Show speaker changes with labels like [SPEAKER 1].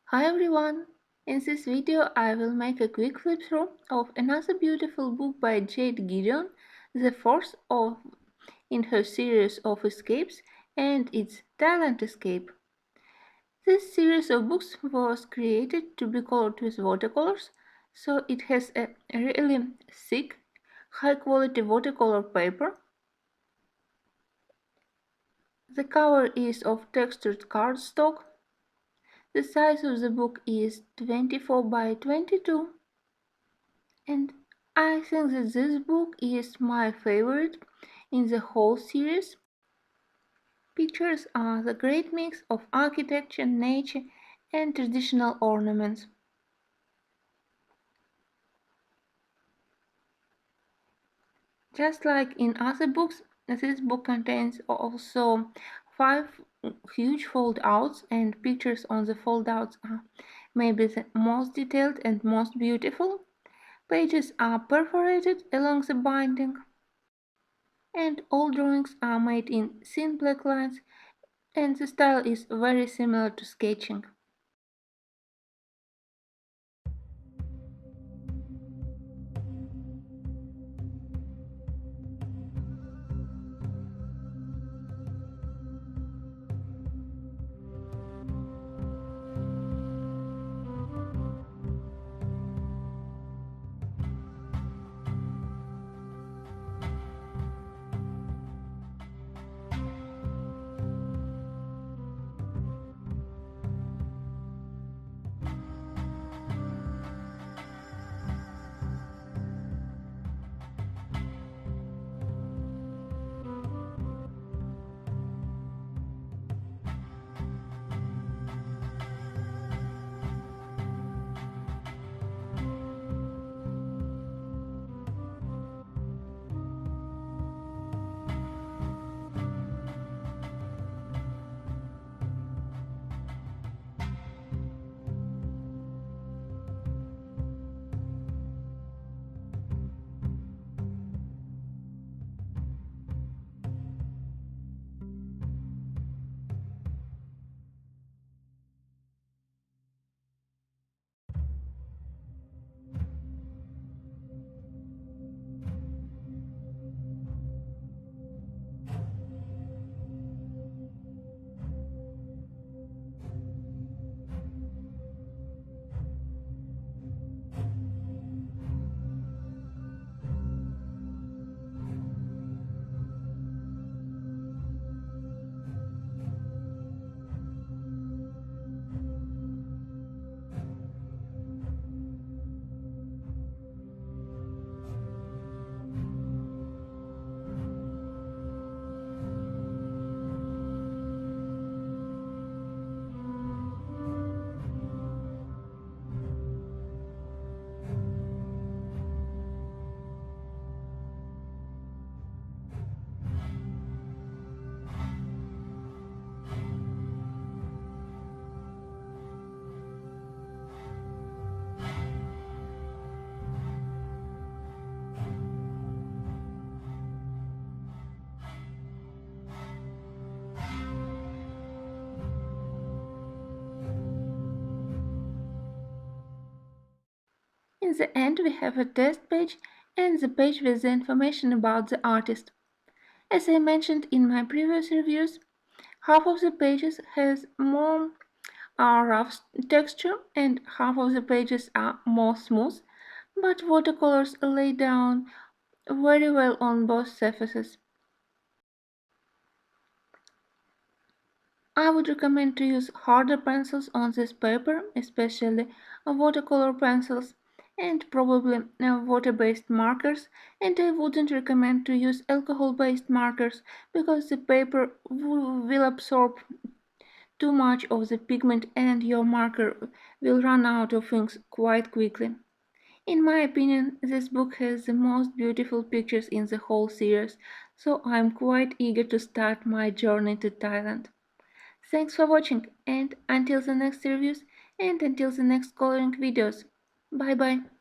[SPEAKER 1] Hi everyone! In this video I will make a quick flip through of another beautiful book by Jade Gedeon, the fourth in her series of escapes, and it's Thailand Escape. This series of books was created to be colored with watercolors, so it has a really thick, high quality watercolor paper. The cover is of textured cardstock. The size of the book is 24 by 22, and I think that this book is my favorite in the whole series. Pictures are the great mix of architecture, nature, and traditional ornaments. Just like in other books, this book contains also 5 huge fold-outs, and pictures on the fold-outs are maybe the most detailed and most beautiful. Pages are perforated along the binding, and all drawings are made in thin black lines, and the style is very similar to sketching. In the end we have a test page and the page with the information about the artist. As I mentioned in my previous reviews, half of the pages has more rough texture and half of the pages are more smooth, but watercolors lay down very well on both surfaces. I would recommend to use harder pencils on this paper, especially watercolor pencils and probably water-based markers, and I wouldn't recommend to use alcohol-based markers because the paper will absorb too much of the pigment and your marker will run out of ink quite quickly. In my opinion, this book has the most beautiful pictures in the whole series, so I'm quite eager to start my journey to Thailand. Thanks for watching, and until the next reviews and until the next coloring videos. Bye bye.